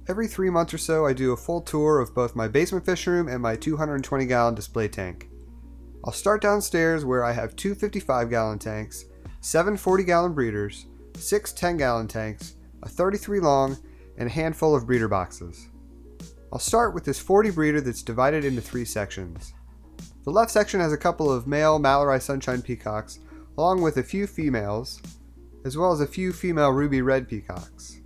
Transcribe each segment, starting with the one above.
Every 3 months or so, I do a full tour of both my basement fish room and my 220-gallon display tank. I'll start downstairs where I have two 55-gallon tanks, 7 40-gallon breeders, 6 10-gallon tanks, a 33 long, and a handful of breeder boxes. I'll start with this 40 breeder that's divided into 3 sections. The left section has a couple of male Mallory Sunshine Peacocks, along with a few females, as well as a few female Ruby Red Peacocks.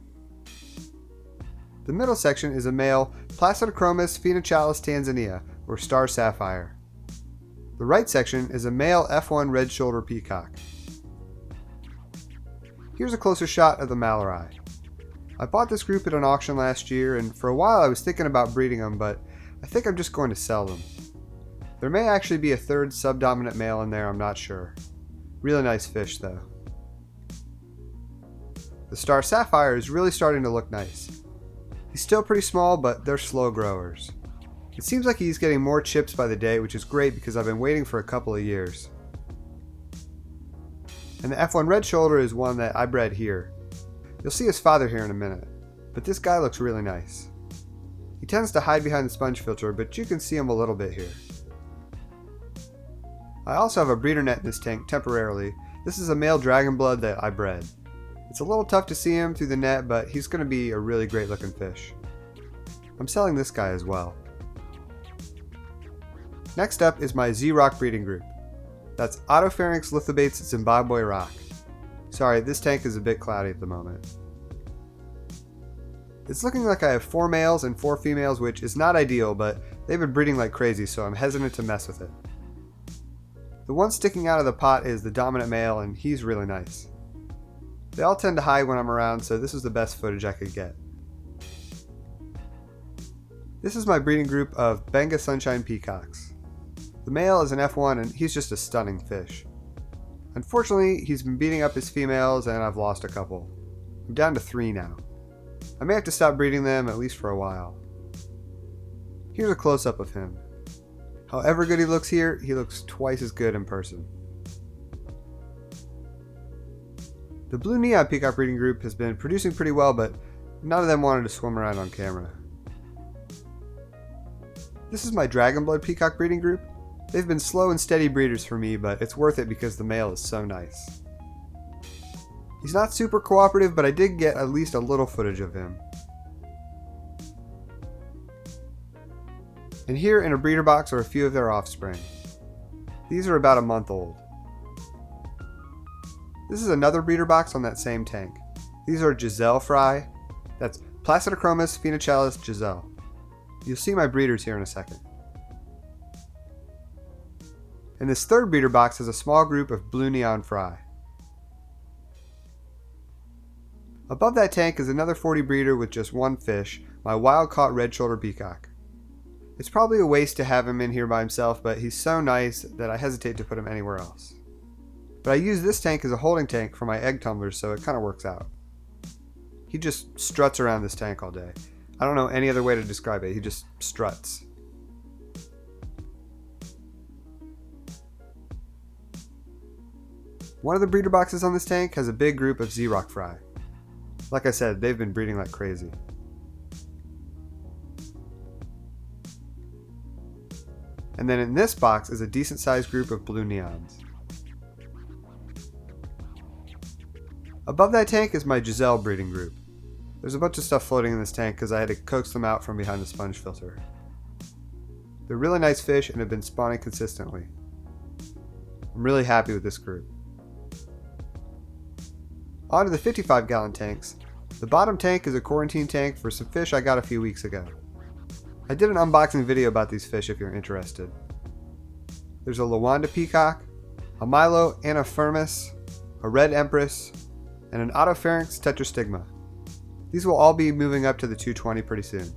The middle section is a male Placidochromis phenochalis Tanzania, or Star Sapphire. The right section is a male F1 Red Shoulder Peacock. Here's a closer shot of the Mallory. I bought this group at an auction last year, and for a while I was thinking about breeding them, but I think I'm just going to sell them. There may actually be a third subdominant male in there, I'm not sure. Really nice fish though. The Star Sapphire is really starting to look nice. He's still pretty small, but they're slow growers. It seems like he's getting more chips by the day, which is great because I've been waiting for a couple of years. And the F1 Red Shoulder is one that I bred here. You'll see his father here in a minute, but this guy looks really nice. He tends to hide behind the sponge filter, but you can see him a little bit here. I also have a breeder net in this tank temporarily. This is a male dragon blood that I bred. It's a little tough to see him through the net, but he's going to be a really great looking fish. I'm selling this guy as well. Next up is my Z-Rock breeding group. That's Otopharynx lithobates Zimbabwe rock. Sorry, this tank is a bit cloudy at the moment. It's looking like I have 4 males and 4 females, which is not ideal, but they've been breeding like crazy, so I'm hesitant to mess with it. The one sticking out of the pot is the dominant male, and he's really nice. They all tend to hide when I'm around, so this is the best footage I could get. This is my breeding group of Benga Sunshine Peacocks. The male is an F1 and he's just a stunning fish. Unfortunately, he's been beating up his females and I've lost a couple. I'm down to 3 now. I may have to stop breeding them at least for a while. Here's a close-up of him. However good he looks here, he looks twice as good in person. The Blue Neon Peacock breeding group has been producing pretty well, but none of them wanted to swim around on camera. This is my Dragon Blood Peacock breeding group. They've been slow and steady breeders for me, but it's worth it because the male is so nice. He's not super cooperative, but I did get at least a little footage of him. And here in a breeder box are a few of their offspring. These are about a month old. This is another breeder box on that same tank. These are Giselle fry. That's Placidochromis phenochalis Giselle. You'll see my breeders here in a second. And this third breeder box has a small group of Blue Neon fry. Above that tank is another 40 breeder with just one fish, my wild-caught red shoulder peacock. It's probably a waste to have him in here by himself, but he's so nice that I hesitate to put him anywhere else. But I use this tank as a holding tank for my egg tumblers, so it kind of works out. He just struts around this tank all day. I don't know any other way to describe it, he just struts. One of the breeder boxes on this tank has a big group of Z-Rock fry. Like I said, they've been breeding like crazy. And then in this box is a decent sized group of Blue Neons. Above that tank is my Giselle breeding group. There's a bunch of stuff floating in this tank because I had to coax them out from behind the sponge filter. They're really nice fish and have been spawning consistently. I'm really happy with this group. On to the 55-gallon tanks. The bottom tank is a quarantine tank for some fish I got a few weeks ago. I did an unboxing video about these fish if you're interested. There's a Lawanda Peacock, a Milo Anaphermis, a Red Empress, and an Otopharynx Tetrastigma. These will all be moving up to the 220 pretty soon.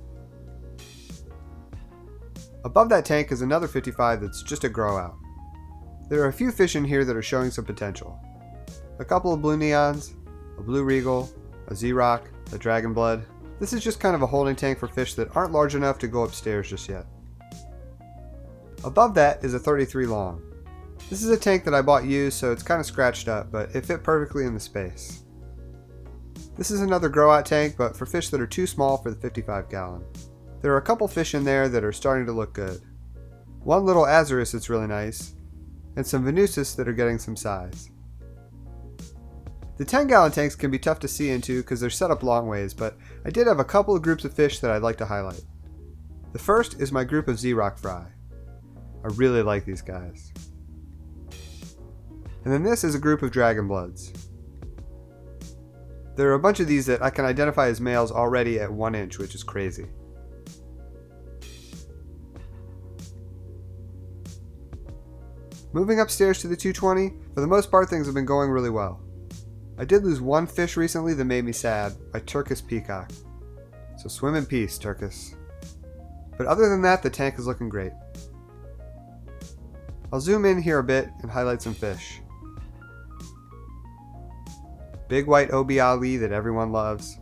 Above that tank is another 55 that's just a grow out. There are a few fish in here that are showing some potential. A couple of Blue Neons, a Blue Regal, a Z-Rock, a Dragon Blood. This is just kind of a holding tank for fish that aren't large enough to go upstairs just yet. Above that is a 33 long. This is a tank that I bought used, so it's kind of scratched up, but it fit perfectly in the space. This is another grow out tank, but for fish that are too small for the 55 gallon. There are a couple fish in there that are starting to look good. One little azurus that's really nice, and some venusis that are getting some size. The 10 gallon tanks can be tough to see into because they're set up long ways, but I did have a couple of groups of fish that I'd like to highlight. The first is my group of Z-Rock fry. I really like these guys. And then this is a group of dragon bloods. There are a bunch of these that I can identify as males already at 1 inch, which is crazy. Moving upstairs to the 220, for the most part things have been going really well. I did lose one fish recently that made me sad, my Turkish Peacock. So swim in peace, Turkish. But other than that, the tank is looking great. I'll zoom in here a bit and highlight some fish. Big white OB Ali that everyone loves.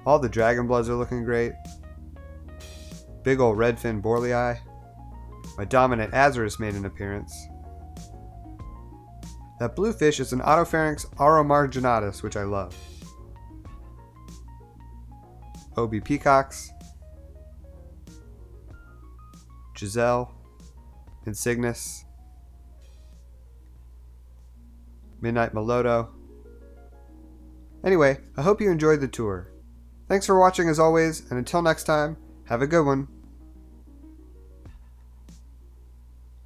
All the dragon bloods are looking great. Big ol' redfin borlei. My dominant azurus made an appearance. That blue fish is an Otopharynx auromarginatus, which I love. OB peacocks. Giselle. Insignis. Midnight Melodo. Anyway, I hope you enjoyed the tour. Thanks for watching as always, and until next time, have a good one.